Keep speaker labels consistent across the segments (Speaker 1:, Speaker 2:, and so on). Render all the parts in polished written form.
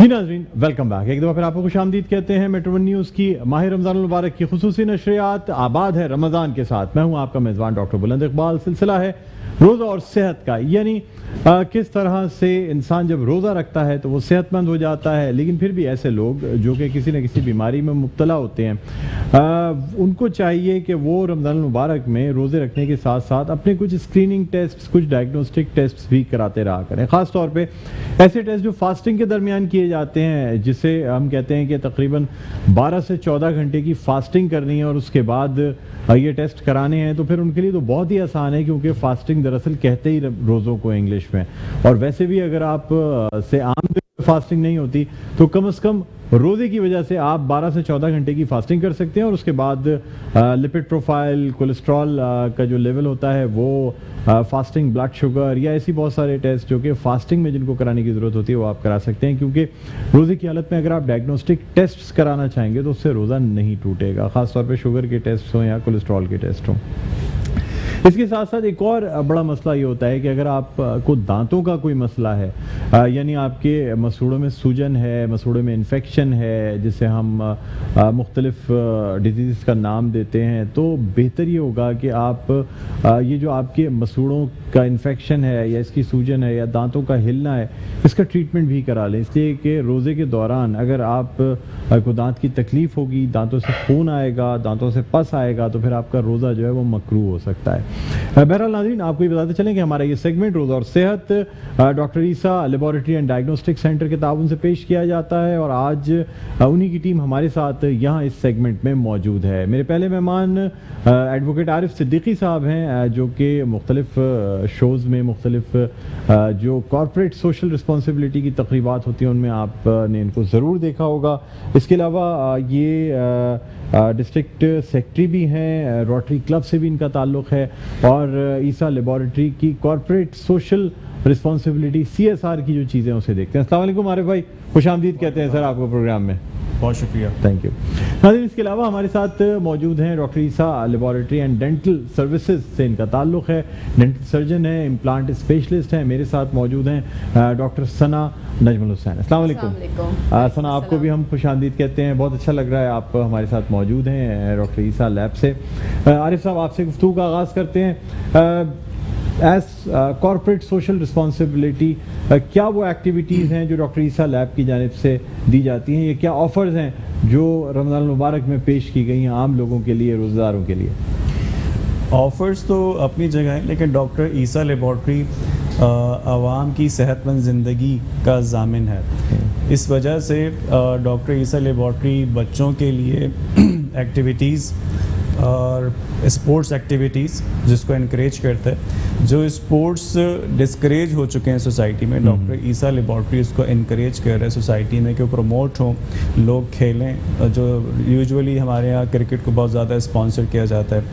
Speaker 1: जी नाज़रीन, welcome back. एक दफ़ा फिर आपको खुशामदीद कहते हैं मेट्रो वन न्यूज़ की माह रमज़ान मुबारक की खुसूसी नशरियात आबाद है रमज़ान के साथ। मैं हूँ आपका मेज़बान डॉक्टर बुलंद इकबाल। सिलसिला है रोज़ा और सेहत का, यानी किस तरह से इंसान जब रोज़ा रखता है तो वो सेहतमंद हो जाता है, लेकिन फिर भी ऐसे लोग जो कि किसी न किसी बीमारी में मुब्तला होते हैं, उनको चाहिए कि वो रमज़ान मुबारक में रोज़े रखने के साथ साथ अपने कुछ स्क्रीनिंग टेस्ट, कुछ डायग्नोस्टिक टेस्ट भी कराते रहा करें। ख़ास तौर पे ऐसे टेस्ट जो फास्टिंग के दरमियान किए जाते हैं, जिसे हम कहते हैं कि तकरीबन 12 से 14 घंटे की फास्टिंग करनी है और उसके बाद ये टेस्ट कराने हैं, तो फिर उनके लिए तो बहुत ही आसान है, क्योंकि फास्टिंग दरअसल कहते ही रोज़ों को इंग्लिश में। और वैसे भी अगर आप से आम फास्टिंग नहीं होती तो कम से कम रोज़े की वजह से आप 12 से 14 घंटे की फास्टिंग कर सकते हैं और उसके बाद लिपिड प्रोफाइल, कोलेस्ट्रॉल का जो लेवल होता है वो, फास्टिंग ब्लड शुगर, या ऐसी बहुत सारे टेस्ट जो कि फास्टिंग में जिनको कराने की ज़रूरत होती है वो आप करा सकते हैं। क्योंकि रोज़े की हालत में अगर आप डायग्नोस्टिक टेस्ट कराना चाहेंगे तो उससे रोज़ा नहीं टूटेगा, ख़ासतौर पर शुगर के टेस्ट हों या कोलेस्ट्रॉल के टेस्ट हों। इसके साथ साथ एक और बड़ा मसला ये होता है कि अगर आपको दांतों का कोई मसला है, यानी आपके मसूड़ों में सूजन है, मसूड़ों में इन्फेक्शन है, जिसे हम मुख्तलिफ डिजीज़ का नाम देते हैं, तो बेहतर ये होगा कि आप ये जो आपके मसूड़ों का इन्फेक्शन है या इसकी सूजन है या दांतों का हिलना है, इसका ट्रीटमेंट भी करा लें। इसलिए कि रोज़े के दौरान अगर आप को दांत की तकलीफ़ होगी, दांतों से खून आएगा, दांतों से पस आएगा, तो फिर आपका रोज़ा जो है वो मकरूह हो सकता है। बहरहाल नाज़रीन, आपको ये बताते चलें कि हमारा ये सेगमेंट रोज़ा और सेहत doctor Isa laboratory and diagnostic centre के ताउन से पेश किया जाता है और आज उन्हीं की टीम हमारे साथ यहाँ इस सेगमेंट में मौजूद है। मेरे पहले मेहमान एडवोकेट आरिफ सिद्दीकी साहब हैं, जो कि मुख्तलिफ शोज़ में, मुख्तलिफ जो कॉर्पोरेट सोशल रिस्पॉन्सिबिलिटी की तकरीबात होती हैं उनमें आपने इनको ज़रूर देखा होगा। इसके अलावा ये डिस्ट्रिक्ट सेक्रेटरी भी हैं, रोटरी क्लब से भी इनका ताल्लुक़ है, और ईसा लेबॉरेटरी की कॉर्पोरेट सोशल रिस्पॉन्सिबिलिटी CSR की जो चीज़ें उसे देखते हैं। अस्सलाम वालेकुम आरिफ भाई, खुशामदीद कहते हैं सर आपको प्रोग्राम में।
Speaker 2: बहुत शुक्रिया,
Speaker 1: थैंक यू। नाज़रीन, इसके अलावा हमारे साथ मौजूद हैं doctor Isa laboratory and dental services से इनका ताल्लुक़ है, डेंटल सर्जन है, इम्प्लांट स्पेशलिस्ट हैं। मेरे साथ मौजूद हैं डॉक्टर सना नजमुल हुसैन। अस्सलाम वालेकुम। सना, आपको भी हम खुशामदीद कहते हैं। बहुत अच्छा लग रहा है आप हमारे साथ मौजूद हैं डॉक्टर ईसा लैब से। आरिफ साहब, आपसे गुफ्तगू का आगाज़ करते हैं। एज कॉर्पोरेट सोशल रिस्पॉन्सिबिलिटी, क्या वो एक्टिविटीज़ हैं जो डॉक्टर ईसा लैब की जानिब से दी जाती हैं, ये क्या ऑफ़र्स हैं जो रमज़ान मुबारक में पेश की गई हैं आम लोगों के लिए, रोज़ेदारों के लिए?
Speaker 2: ऑफ़र्स तो अपनी जगह हैं, लेकिन डॉक्टर ईसा लेबॉरेटरी आवाम की सेहतमंद ज़िंदगी का ज़ामिन है। इस वजह से डॉक्टर ईसा लेबॉरेटरी बच्चों के लिए एक्टिविटीज़ और स्पोर्ट्स एक्टिविटीज़ जिसको इनक्रेज करता है, जो स्पोर्ट्स डिस्करेज हो चुके हैं सोसाइटी में, डॉक्टर ईसा लेबॉरेटरी उसको इनक्रेज कर रहा है सोसाइटी में कि वो प्रमोट हों, लोग खेलें। जो यूजुअली हमारे यहाँ क्रिकेट को बहुत ज़्यादा स्पॉन्सर किया जाता है,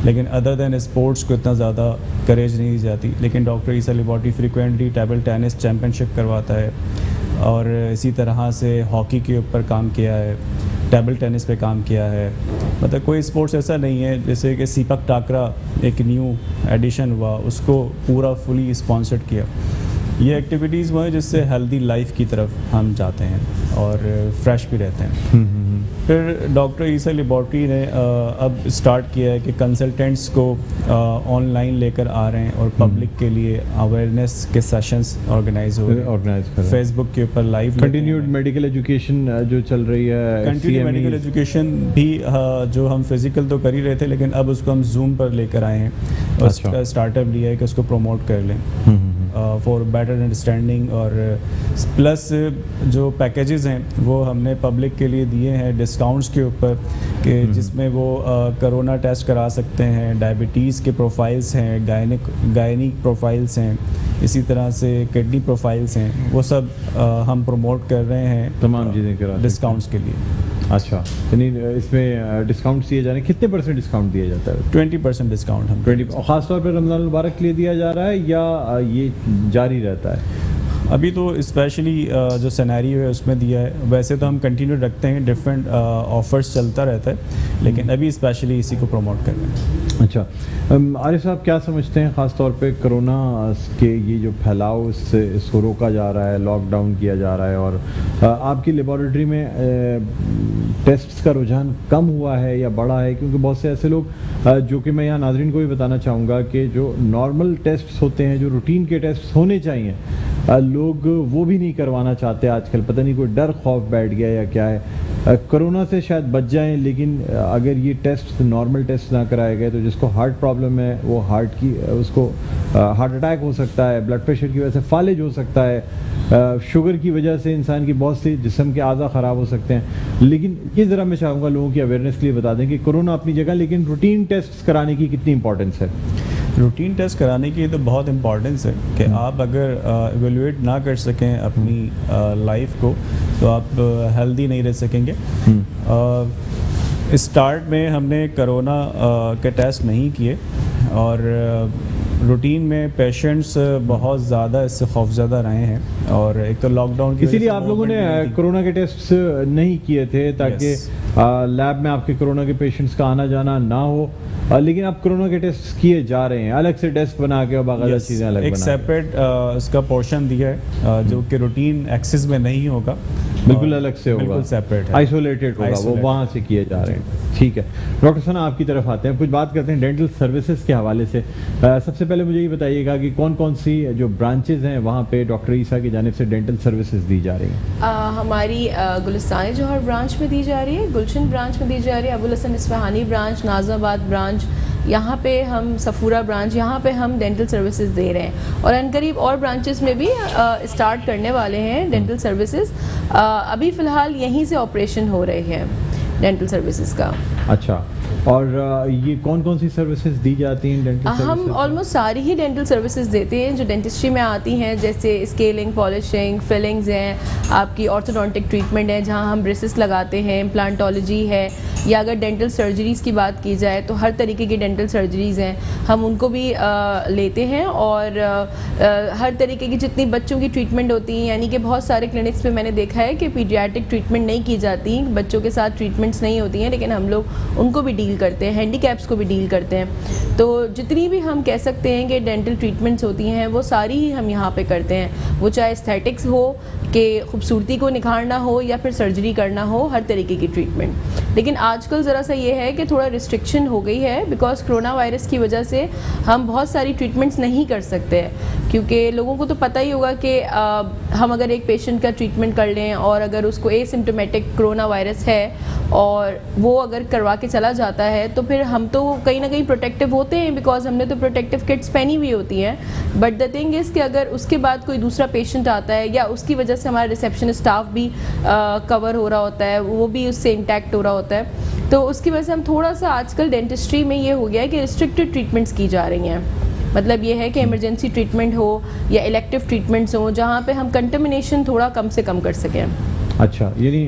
Speaker 2: लेकिन अदर दैन स्पोर्ट्स को इतना ज़्यादा करेज नहीं दी जाती। लेकिन doctor Isa laboratory frequently table tennis championship करवाता है, और इसी तरह से हॉकी के ऊपर काम किया है, टेबल टेनिस पे काम किया है। मतलब कोई स्पोर्ट्स ऐसा नहीं है, जैसे कि सीपक टाकरा एक न्यू एडिशन हुआ, उसको पूरा फुली स्पॉन्सर्ड किया। ये एक्टिविटीज़ वो हैं जिससे हेल्दी लाइफ की तरफ हम जाते हैं और फ्रेश भी रहते हैं। फिर डॉक्टर ईसा लेबॉरेटरी ने अब स्टार्ट किया है कि कंसल्टेंट्स को ऑनलाइन लेकर आ रहे हैं और पब्लिक के लिए अवेयरनेस के सेशंस ऑर्गेनाइज हो रहे हैं। फेसबुक के ऊपर लाइव
Speaker 1: कंटिन्यूड मेडिकल एजुकेशन जो चल रही है,
Speaker 2: कंटिन्यूड मेडिकल एजुकेशन भी जो हम फिज़िकल तो कर ही रहे थे, लेकिन अब उसको हम जूम पर लेकर आए हैं और उसका स्टार्टअप लिया है कि उसको प्रमोट कर लें फॉर बेटर अंडरस्टैंडिंग। और प्लस जो पैकेजेस हैं वो हमने पब्लिक के लिए दिए हैं डिस्काउंट्स के ऊपर, कि जिसमें वो कोरोना टेस्ट करा सकते हैं, डायबिटीज़ के प्रोफाइल्स हैं, गायनिक प्रोफाइल्स हैं, इसी तरह से किडनी प्रोफाइल्स हैं, वो सब हम प्रमोट कर रहे हैं
Speaker 1: तमाम चीज़ें करा
Speaker 2: डिस्काउंट्स के लिए।
Speaker 1: अच्छा, यानी इसमें डिस्काउंट दिए जा रहे हैं, कितने % डिस्काउंट दिया जाता है?
Speaker 2: 20% डिस्काउंट हम
Speaker 1: 20। ख़ास तौर पर रमज़ान मुबारक के लिए दिया जा रहा है या ये जारी रहता है?
Speaker 2: अभी तो स्पेशली जो सिनेरियो है उसमें दिया है, वैसे तो हम कंटिन्यू रखते हैं, डिफरेंट ऑफर्स चलता रहता है, लेकिन अभी स्पेशली इसी को प्रमोट कर रहे हैं।
Speaker 1: अच्छा, आरिफ साहब क्या समझते हैं ख़ास तौर पे कोरोना के ये जो फैलाव इसको रोका जा रहा है, लॉकडाउन किया जा रहा है, और आपकी लेबॉरेटरी में टेस्ट्स का रुझान कम हुआ है या बढ़ा है? क्योंकि बहुत से ऐसे लोग जो कि मैं यहाँ नाज़रीन को भी बताना चाहूँगा कि जो नॉर्मल टेस्ट्स होते हैं, जो रूटीन के टेस्ट होने चाहिए, लोग वो भी नहीं करवाना चाहते आजकल। पता नहीं कोई डर खौफ बैठ गया या क्या है। कोरोना से शायद बच जाएं, लेकिन अगर ये टेस्ट नॉर्मल टेस्ट ना कराए गए तो जिसको हार्ट प्रॉब्लम है वो हार्ट की उसको हार्ट अटैक हो सकता है, ब्लड प्रेशर की वजह से फालिज हो सकता है, शुगर की वजह से इंसान की बहुत सी जिस्म के आज़ा ख़राब हो सकते हैं। लेकिन ये ज़रा मैं चाहूँगा लोगों की अवेयरनेस के लिए बता दें कि कोरोना अपनी जगह, लेकिन रूटीन टेस्ट कराने की कितनी इंपॉर्टेंस है?
Speaker 2: रूटीन टेस्ट कराने की तो बहुत इंपॉर्टेंस है कि आप अगर एवेलुएट ना कर सकें अपनी लाइफ को तो आप हेल्दी नहीं रह सकेंगे। स्टार्ट में हमने कोरोना के टेस्ट नहीं किए और रूटीन में पेशेंट्स बहुत ज़्यादा इससे खौफज़दा रहे हैं, और एक तो लॉकडाउन की
Speaker 1: इसीलिए आप लोगों ने कोरोना के टेस्ट नहीं किए थे ताकि लैब में आपके कोरोना के पेशेंट्स का आना जाना ना हो। लेकिन आप कोरोना के टेस्ट किए जा रहे हैं, अलग से डेस्क बना के और बाकायदा चीज़ें अलग
Speaker 2: एक
Speaker 1: बना
Speaker 2: सेपरेट इसका पोर्शन दिया है जो कि रूटीन एक्सेस में नहीं होगा,
Speaker 1: बिल्कुल अलग से होगा,
Speaker 2: बिल्कुल सेपरेट है,
Speaker 1: आइसोलेटेड होगा, वो वहाँ से किए जा रहे हैं। ठीक है डॉक्टर सना, आपकी तरफ आते हैं, कुछ बात करते हैं डेंटल सर्विसेज के हवाले से। सबसे पहले मुझे ये बताइएगा कि कौन कौन सी जो ब्रांचेज हैं वहाँ पे डॉक्टर ईसा की जानिब से डेंटल सर्विसेज दी जा रही हैं?
Speaker 3: हमारी गुलिस्तान जौहर ब्रांच में दी जा रही है, गुलशन ब्रांच में दी जा रही है, अबुल हसन इस्फहानी ब्रांच, नाज़ाबाद ब्रांच, यहाँ पे हम सफूरा ब्रांच, यहाँ पे हम डेंटल सर्विसेज दे रहे हैं, और अनकरीब और ब्रांचेस में भी स्टार्ट करने वाले हैं डेंटल सर्विसेज। अभी फ़िलहाल यहीं से ऑपरेशन हो रहे हैं डेंटल सर्विसेज का।
Speaker 1: अच्छा, और ये कौन कौन सी सर्विसेज दी जाती हैं डेंटल सर्विसेज?
Speaker 3: हम ऑलमोस्ट सारी ही डेंटल सर्विसेज देते हैं जो डेंटिस्ट्री में आती हैं, जैसे स्केलिंग, पॉलिशिंग, फिलिंग्स हैं, आपकी ऑर्थोडोंटिक ट्रीटमेंट है जहां हम ब्रेसेस लगाते हैं, इम्प्लांटोलॉजी है, या अगर डेंटल सर्जरीज़ की बात की जाए तो हर तरीके की डेंटल सर्जरीज़ हैं, हम उनको भी लेते हैं। और हर तरीके की जितनी बच्चों की ट्रीटमेंट होती हैं, यानी कि बहुत सारे क्लिनिक्स पे मैंने देखा है कि पीडियाट्रिक ट्रीटमेंट नहीं की जाती, बच्चों के साथ ट्रीटमेंट्स नहीं होती हैं, लेकिन हम लोग उनको भी डील करते हैं, हैंडीकैप्स को भी डील करते हैं। तो जितनी भी हम कह सकते हैं कि डेंटल ट्रीटमेंट्स होती हैं वो सारी ही हम यहाँ पे करते हैं, वो चाहे एस्थेटिक्स हो कि खूबसूरती को निखारना हो या फिर सर्जरी करना हो, हर तरीके की ट्रीटमेंट। लेकिन आजकल ज़रा सा ये है कि थोड़ा रिस्ट्रिक्शन हो गई है, बिकॉज कोरोना वायरस की वजह से हम बहुत सारी ट्रीटमेंट्स नहीं कर सकते हैं, क्योंकि लोगों को तो पता ही होगा कि हम अगर एक पेशेंट का ट्रीटमेंट कर लें और अगर उसको एसिम्प्टोमेटिक कोरोना वायरस है और वो अगर करवा के चला जाता है तो फिर हम तो कहीं ना कहीं प्रोटेक्टिव होते हैं, बिकॉज हमने तो प्रोटेक्टिव किट्स पहनी हुई होती हैं। बट द थिंग इज़ कि अगर उसके बाद कोई दूसरा पेशेंट आता है या उसकी वजह से हमारा रिसेप्शन स्टाफ भी कवर हो रहा होता है, वो भी उससे इंटैक्ट हो रहा होता है, तो उसकी वजह से हम थोड़ा सा आजकल डेंटिस्ट्री में ये हो गया है कि रिस्ट्रिक्टेड ट्रीटमेंट्स की जा रही हैं। मतलब ये है कि इमरजेंसी ट्रीटमेंट हो या इलेक्टिव ट्रीटमेंट्स हो जहाँ पे हम कंटेमिनेशन थोड़ा कम से कम कर सकें।
Speaker 1: अच्छा, यानी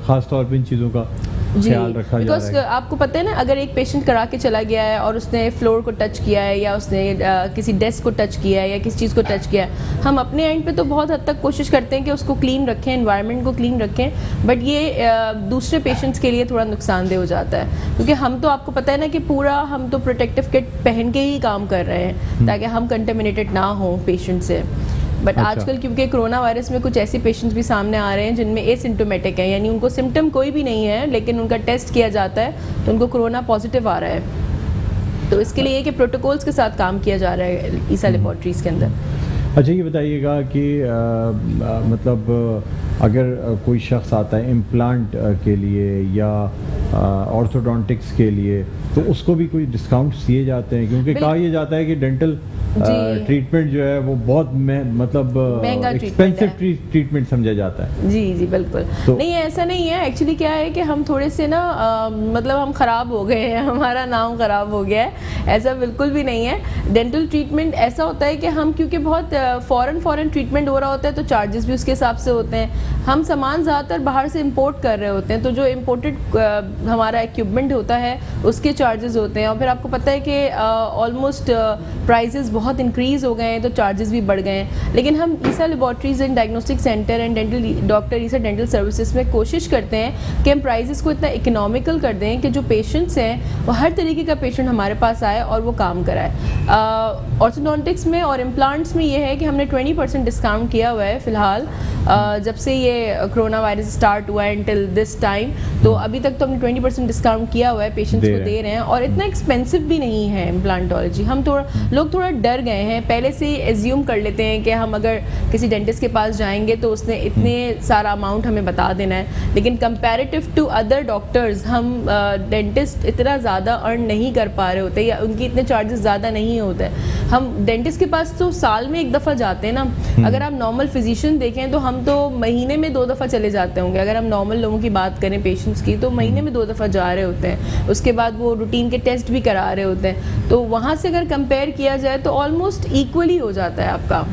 Speaker 1: ख़ास तौर पे इन चीज़ों का ख्याल रखा जा रहा है।
Speaker 3: आपको पता है ना, अगर एक पेशेंट करा के चला गया है और उसने फ्लोर को टच किया है या उसने किसी डेस्क को टच किया है या किसी चीज़ को टच किया है, हम अपने एंड पे तो बहुत हद तक कोशिश करते हैं कि उसको क्लीन रखें, एनवायरनमेंट को क्लीन रखें, बट ये दूसरे पेशेंट्स के लिए थोड़ा नुकसानदेह हो जाता है, क्योंकि हम तो आपको पता है ना कि पूरा हम तो प्रोटेक्टिव किट पहन के ही काम कर रहे हैं ताकि हम कंटेमिनेटेड ना हों पेशेंट से। बट
Speaker 1: अच्छा।
Speaker 3: आजकल क्योंकि कोरोना वायरस में कुछ ऐसे पेशेंट्स भी सामने आ रहे हैं जिनमें एसिम्प्टोमेटिक है, यानी उनको सिम्टम कोई भी नहीं है लेकिन उनका टेस्ट किया जाता है तो उनको कोरोना पॉजिटिव आ रहा है। तो इसके लिए कि प्रोटोकॉल्स के साथ काम किया जा रहा है ईसा लेबॉर्ट्रीज़ के अंदर।
Speaker 1: अच्छा, ये बताइएगा कि मतलब अगर कोई शख्स आता है इम्प्लांट के लिए या ऑर्थोडोंटिक्स के लिए तो उसको भी कोई डिस्काउंट्स दिए जाते हैं? क्योंकि कहा यह जाता है कि डेंटल ट्रीटमेंट जो है वो बहुत मतलब
Speaker 3: महंगा
Speaker 1: एक्सपेंसिव ट्रीटमेंट समझा जाता है।
Speaker 3: जी जी बिल्कुल तो, नहीं ऐसा नहीं है। एक्चुअली क्या है कि हम थोड़े से ना मतलब हम ख़राब हो गए हैं, हमारा नाम ख़राब हो गया है, ऐसा बिल्कुल भी नहीं है। डेंटल ट्रीटमेंट ऐसा होता है कि हम क्योंकि बहुत फ़ॉरेन ट्रीटमेंट हो रहा होता है तो चार्जेस भी उसके हिसाब से होते हैं। हम सामान ज़्यादातर बाहर से इंपोर्ट कर रहे होते हैं, तो जो इम्पोर्टेड हमारा इक्विपमेंट होता है उसके चार्जेस होते हैं, और फिर आपको पता है कि ऑलमोस्ट प्राइसेस बहुत इंक्रीज़ हो गए हैं तो चार्जेस भी बढ़ गए हैं। लेकिन हम Isa laboratories and diagnostic centre and dental doctor Isa dental services में कोशिश करते हैं कि हम प्राइसेस को इतना इकोनॉमिकल कर दें कि जो पेशेंट्स हैं वो हर तरीके का पेशेंट हमारे पास आए और वो काम कराए। ऑर्थोडोंटिक्स में और इम्प्लांट्स में ये है कि हमने 20% डिस्काउंट किया हुआ है फ़िलहाल, जब से ये कोरोना वायरस स्टार्ट हुआ है टिल दिस टाइम, तो अभी तक तो हमने 20% डिस्काउंट किया हुआ है, पेशेंट्स को दे रहे हैं, और इतना एक्सपेंसिव भी नहीं है इम्प्लांटोलॉजी। हम लोग थोड़ा डर गए हैं, पहले से ही एज्यूम कर लेते हैं कि हम अगर किसी डेंटिस्ट के पास जाएंगे तो उसने इतने सारा अमाउंट हमें बता देना है, लेकिन कंपैरेटिव टू अदर डॉक्टर्स हम डेंटिस्ट इतना ज़्यादा अर्न नहीं कर पा रहे होते या उनकी इतने चार्जेस ज़्यादा नहीं होते। हम डेंटिस्ट के पास तो साल में एक दफ़ा जाते हैं ना, अगर आप नॉर्मल फिजिशियन देखें तो हम तो महीने में 2 दफ़ा चले जाते होंगे, अगर हम नॉर्मल लोगों की बात करें पेशेंट्स की तो महीने में 2 दफ़ा जा रहे होते हैं, उसके बाद वो रूटीन के टेस्ट भी करा रहे होते हैं, तो वहाँ से अगर कंपेयर किया जाए तो ऑलमोस्ट इक्वली हो जाता है आपका।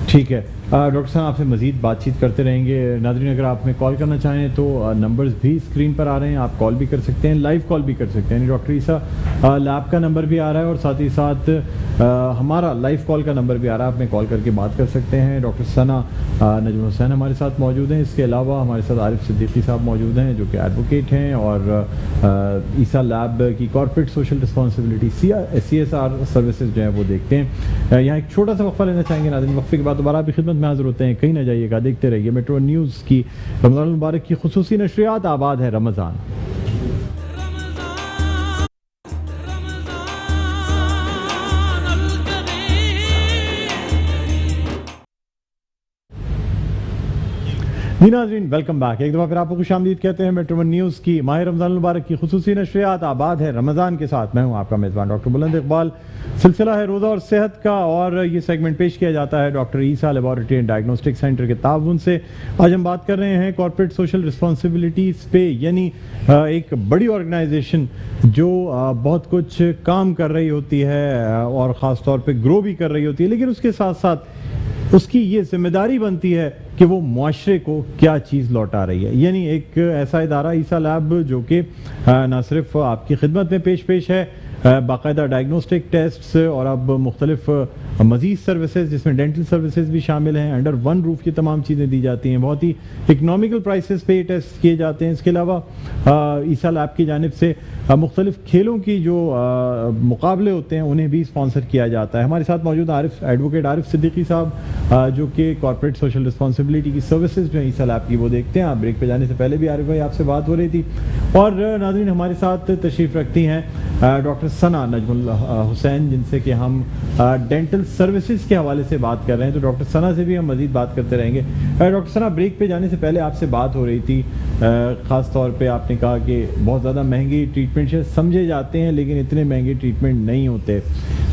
Speaker 1: ठीक है डॉक्टर साहब, आपसे मज़ीद बातचीत करते रहेंगे। नाज़रीन, अगर आप हमें कॉल करना चाहें तो नंबर्स भी स्क्रीन पर आ रहे हैं, आप कॉल भी कर सकते हैं, लाइव कॉल भी कर सकते हैं। डॉक्टर ईसा लैब का नंबर भी आ रहा है और साथ ही साथ हमारा लाइव कॉल का नंबर भी आ रहा है, आप में कॉल करके बात कर सकते हैं। डॉक्टर सना नजमुल हुसैन हमारे साथ मौजूद हैं, इसके अलावा हमारे साथ आरिफ सिद्दीकी साहब मौजूद हैं जो कि एडवोकेट हैं और ईसा लैब की corporate social responsibility CSR services जो है वो देखते हैं। यहाँ एक छोटा सा वक्फा लेना चाहेंगे नाज़रीन, वक्फे के बाद दोबारा आपकी खिदमत में हाजिर होते हैं, कहीं ना जाइएगा, देखते रहिए मेट्रो न्यूज़ की रमज़ान मुबारक की खुसूसी नशरियात। आबाद है रमज़ान। जी नाज़रीन, वेलकम बैक। एक दफ़ा फिर आपको खुशामदीद कहते हैं मेट्रो न्यूज़ की माह रमज़ान मुबारक की खुसूसी नशरियात आबाद है रमज़ान के साथ। मैं हूँ आपका मेज़बान डॉक्टर बुलंद इकबाल। सिलसिला है रोज़ा और सेहत का और ये सेगमेंट पेश किया जाता है doctor Isa laboratory and diagnostic centre के ताउन से। आज हम बात कर रहे हैं कॉर्पोरेट सोशल रिस्पॉन्सिबिलिटीज़ पे, यानी एक बड़ी ऑर्गेनाइजेशन जो बहुत कुछ काम कर रही होती है और ख़ास तौर पर ग्रो भी कर रही होती है, लेकिन उसके साथ साथ उसकी ये जिम्मेदारी बनती है कि वो मुआशरे को क्या चीज़ लौटा रही है। यानी एक ऐसा इदारा ईसा लैब जो कि न सिर्फ आपकी खिदमत में पेश है, बाकायदा डायग्नोस्टिक टेस्ट्स और अब मुख्तलिफ मज़ीद सर्विसेज जिसमें डेंटल सर्विसेज भी शामिल हैं, अंडर वन रूफ की तमाम चीज़ें दी जाती हैं, बहुत ही इकनॉमिकल प्राइसेस पे टेस्ट किए जाते हैं। इसके अलावा ईसा लैब की जानिब से मुख्तलिफ खेलों की जो मुकाबले होते हैं उन्हें भी स्पॉन्सर किया जाता है। हमारे साथ मौजूद एडवोकेट आरिफ सिद्दीकी साहब जो कि कॉर्पोरेट सोशल रिस्पॉन्सिबिलिटी की सर्विसेज जो है ईसा लैब की वो देखते हैं। आप ब्रेक पे जाने से पहले भी आरिफ भाई आपसे बात हो रही थी। और नाज़रीन, हमारे साथ तशरीफ़ रखती हैं डॉक्टर सना नजमुल हुसैन, जिनसे कि हम डेंटल सर्विसेज के हवाले से बात कर रहे हैं, तो डॉक्टर सना से भी हम मज़ीद बात करते रहेंगे। डॉक्टर सना, ब्रेक पे जाने से पहले आपसे बात हो रही थी, ख़ास तौर पे आपने कहा कि बहुत ज़्यादा महंगी ट्रीटमेंट समझे जाते हैं लेकिन इतने महंगे ट्रीटमेंट नहीं होते।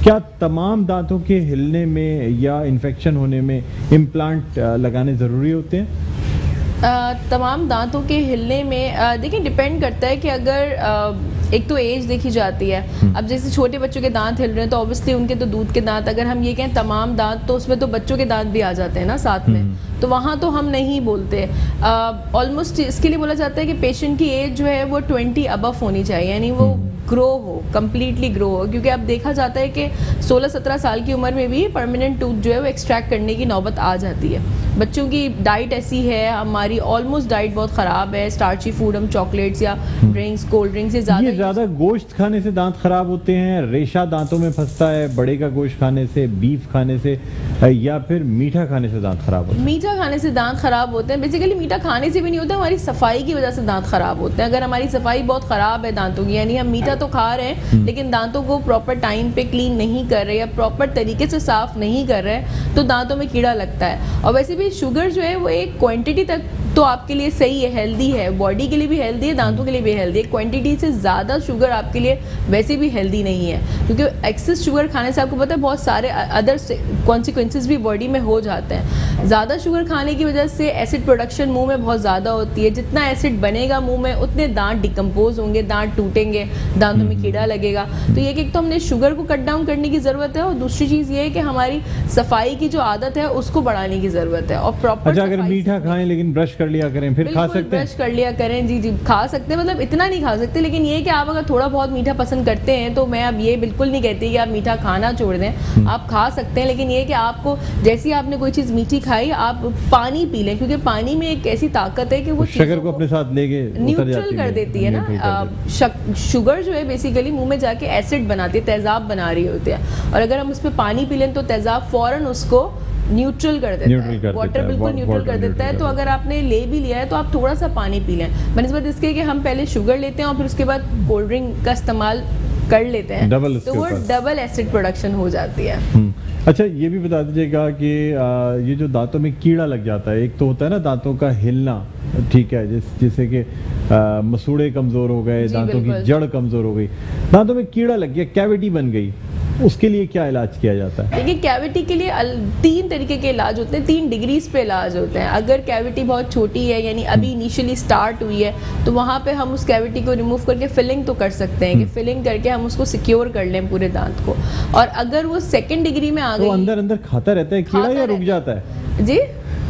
Speaker 1: क्या तमाम दांतों के हिलने में या इन्फेक्शन होने में इम्प्लांट लगाने ज़रूरी होते हैं?
Speaker 3: तमाम दांतों के हिलने में देखिए डिपेंड करता है कि अगर एक तो एज देखी जाती है। अब जैसे छोटे बच्चों के दांत हिल रहे हैं तो ऑब्वियसली उनके तो दूध के दांत, अगर हम ये कहें तमाम दांत तो उसमें तो बच्चों के दांत भी आ जाते हैं ना साथ में, तो वहाँ तो हम नहीं बोलते। ऑलमोस्ट इसके लिए बोला जाता है कि पेशेंट की एज जो है वो 20 अबव होनी चाहिए, यानी वो ग्रो हो, कम्प्लीटली ग्रो हो, क्योंकि अब देखा जाता है कि 16-17 साल की उम्र में भी परमानेंट टूथ जो है वो एक्सट्रैक्ट करने की नौबत आ जाती है। बच्चों की डाइट ऐसी है, हमारी ऑलमोस्ट डाइट बहुत ख़राब है, स्टार्ची फूड, हम चॉकलेट्स या ड्रिंक्स, कोल्ड ड्रिंक्स से
Speaker 1: ज़्यादा गोश्त खाने से दांत ख़राब होते हैं, रेशा दांतों में फंसता है बड़े का गोश्त खाने से, बीफ खाने से, या फिर मीठा खाने से दांत ख़राब होते हैं?
Speaker 3: मीठा खाने से दांत ख़राब होते हैं। बेसिकली मीठा खाने से भी नहीं होता, हमारी सफाई की वजह से दांत ख़राब होते हैं। अगर हमारी सफाई बहुत ख़राब है दांतों की, यानी हम मीठा तो खा रहे हैं लेकिन दांतों को प्रॉपर टाइम पे क्लीन नहीं कर रहे या प्रॉपर तरीके से साफ नहीं कर रहे तो दांतों में कीड़ा लगता है। और वैसे भी शुगर जो है वो एक क्वांटिटी तक तो आपके लिए सही है, हेल्दी है, बॉडी के लिए भी हेल्दी है, दांतों के लिए भी हेल्दी है। क्वांटिटी से ज़्यादा शुगर आपके लिए वैसे भी हेल्दी नहीं है, क्योंकि एक्सेस शुगर खाने से आपको पता है बहुत सारे अदर कॉन्सिक्वेंसेस भी बॉडी में हो जाते हैं। ज़्यादा शुगर खाने की वजह से एसिड प्रोडक्शन मुंह में बहुत ज़्यादा होती है, जितना एसिड बनेगा मुंह में उतने दांत डिकम्पोज होंगे, दांत टूटेंगे, दांतों में कीड़ा लगेगा। तो ये कि एक तो हमने शुगर को कट डाउन करने की ज़रूरत है और दूसरी चीज़ ये है कि हमारी सफाई की जो आदत है उसको बढ़ाने की ज़रूरत है। और प्रॉपर
Speaker 1: अगर मीठा खाएं लेकिन ब्रश कर लिया करें, फिर खा
Speaker 3: बिल्कुल
Speaker 1: सकते हैं?
Speaker 3: ब्रश कर लिया करें, जी जी खा सकते हैं, मतलब इतना नहीं खा सकते, लेकिन ये कि आप अगर थोड़ा बहुत मीठा पसंद करते हैं तो मैं अब ये बिल्कुल नहीं कहती कि आप मीठा खाना छोड़ दें, आप खा सकते हैं, लेकिन ये कि आपको जैसे ही आपने कोई चीज़ मीठी खाई आप पानी पी लें, क्योंकि पानी में एक ऐसी ताकत है कि वो
Speaker 1: शक्कर
Speaker 3: चीज़ों
Speaker 1: को अपने साथ लेके उतर
Speaker 3: न्यूट्रल
Speaker 1: जाती
Speaker 3: कर देती है
Speaker 1: न्यूट्रल कर देती
Speaker 3: ना। शुगर जो है बेसिकली मुंह में जाके एसिड बनाती है, तेजाब बना रही होती है, और अगर हम उस पर पानी पी लें तो तेजाब फौरन उसको न्यूट्रल कर देता
Speaker 1: न्यूट्रल कर
Speaker 3: है,
Speaker 1: देता
Speaker 3: वाटर
Speaker 1: है,
Speaker 3: बिल्कुल न्यूट्रल
Speaker 1: वाटर
Speaker 3: कर देता
Speaker 1: न्यूट्रल
Speaker 3: है।
Speaker 1: कर
Speaker 3: तो अगर आपने ले भी लिया है तो आप थोड़ा सा पानी पी लें, बनस्बत इसके कि हम पहले शुगर लेते हैं और फिर उसके बाद कोल्ड ड्रिंक का इस्तेमाल कर लेते हैं,
Speaker 1: डबल
Speaker 3: तो
Speaker 1: उसके
Speaker 3: वो
Speaker 1: ऊपर।
Speaker 3: डबल एसिड प्रोडक्शन हो जाती है।
Speaker 1: अच्छा, ये भी बता दीजिएगा कि ये जो दांतों में कीड़ा लग जाता है, एक तो होता है ना दांतों का हिलना, ठीक है, जैसे कि मसूड़े कमज़ोर हो गए,
Speaker 3: जी,
Speaker 1: दांतों की
Speaker 3: बिल्कुल।
Speaker 1: जड़ कमज़ोर हो गई, दांतों में कीड़ा लग गया, कैविटी बन गई, उसके लिए क्या इलाज किया जाता है?
Speaker 3: देखिए कैविटी के लिए 3 तरीके के इलाज होते हैं, 3 डिग्रीज पे इलाज होते हैं। अगर कैविटी बहुत छोटी है, यानी अभी इनिशियली स्टार्ट हुई है, तो वहाँ पे हम उस कैविटी को रिमूव करके फिलिंग तो कर सकते हैं कि फिलिंग करके हम उसको सिक्योर कर लें पूरे दांत को। और अगर वो 2nd डिग्री में आ
Speaker 1: तो
Speaker 3: गई,
Speaker 1: अंदर अंदर खाता रहता है कीड़ा
Speaker 3: खाता
Speaker 1: या रुक
Speaker 3: रहता
Speaker 1: जाता है?
Speaker 3: जी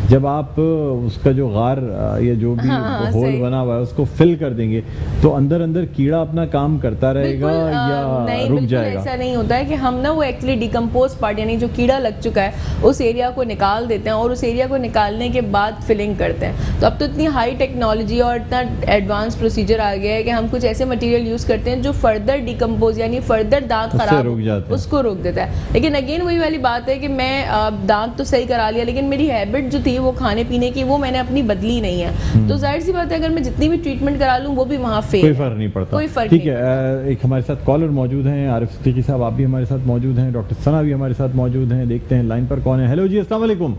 Speaker 1: जब आप उसका जो गार या जो भी
Speaker 3: हाँ,
Speaker 1: होल
Speaker 3: सही।
Speaker 1: बना हुआ है उसको फिल कर देंगे, तो अंदर अंदर कीड़ा अपना काम करता रहेगा
Speaker 3: बिल्कुल,
Speaker 1: या
Speaker 3: नहीं,
Speaker 1: रुक
Speaker 3: बिल्कुल
Speaker 1: जाएगा?
Speaker 3: ऐसा नहीं होता है कि हम ना वो एक्चुअली डिकम्पोज पार्ट, यानी जो कीड़ा लग चुका है उस एरिया को निकाल देते हैं और उस एरिया को निकालने के बाद फिलिंग करते हैं। तो अब तो इतनी हाई टेक्नोलॉजी और इतना एडवांस प्रोसीजर आ गया है कि हम कुछ ऐसे मटेरियल यूज़ करते हैं जो फर्दर डिकम्पोज यानी फर्दर दांत
Speaker 1: उससे
Speaker 3: खराब
Speaker 1: रुक जाते हैं।
Speaker 3: उसको रोक देता है। लेकिन अगेन वही वाली बात है कि मैं दांत तो सही करा लिया, लेकिन मेरी हैबिट जो थी वो खाने पीने की वो मैंने अपनी बदली नहीं है, तो जाहिर सी बात है अगर मैं जितनी भी ट्रीटमेंट करा लूँ वो भी वहाँ फेल
Speaker 1: कोई
Speaker 3: है।
Speaker 1: फर्क नहीं पड़ता।
Speaker 3: कोई फर्क
Speaker 1: ठीक
Speaker 3: नहीं
Speaker 1: है, एक हमारे साथ कॉलर मौजूद हैं, आरिफ सिद्दीकी साहब, आप भी हमारे साथ मौजूद हैं, डॉक्टर सना भी हमारे साथ मौजूद हैं, देखते हैं लाइन पर कौन है। हेलो जी, अस्सलाम वालेकुम।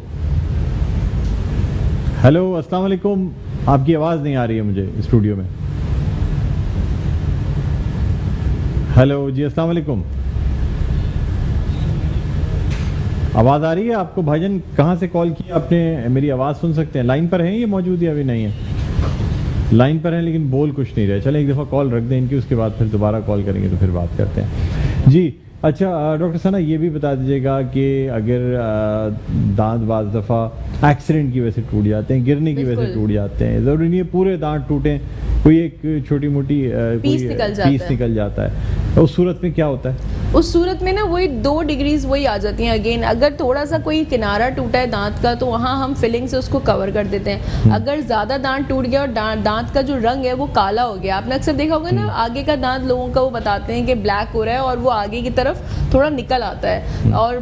Speaker 1: हेलो, अस्सलाम वालेकुम। आपकी आवाज़ नहीं आ रही है मुझे स्टूडियो में। हेलो जी, अस्सलाम वालेकुम। आवाज़ आ रही है आपको? भाईजान कहाँ से कॉल किया आपने? मेरी आवाज़ सुन सकते हैं? लाइन पर हैं ये मौजूद या अभी नहीं है? लाइन पर हैं लेकिन बोल कुछ नहीं रहे। चलें एक दफ़ा कॉल रख दें इनकी, उसके बाद फिर दोबारा कॉल करेंगे तो फिर बात करते हैं। जी अच्छा, डॉक्टर सना ये भी बता दीजिएगा कि अगर दांत बाज़ दफ़ा एक्सीडेंट की वजह से टूट जाते हैं, गिरने की वजह से
Speaker 3: बिल्कुल।
Speaker 1: टूट जाते हैं, ज़रूरी नहीं है पूरे दांत टूटें, कोई एक छोटी मोटी
Speaker 3: पीस निकल जाता
Speaker 1: पीस
Speaker 3: है।
Speaker 1: निकल जाता है, तो उस सूरत में क्या होता है?
Speaker 3: उस सूरत में ना वही 2 डिग्रीज वही आ जाती हैं। अगेन अगर थोड़ा सा कोई किनारा टूटा है दांत का तो वहाँ हम फिलिंग से उसको कवर कर देते हैं। अगर ज़्यादा दांत टूट गया और दांत का जो रंग है वो काला हो गया, आपने अक्सर देखा होगा ना आगे का दांत लोगों का वो बताते हैं कि ब्लैक हो रहा है और वो आगे की तरफ थोड़ा निकल आता है, और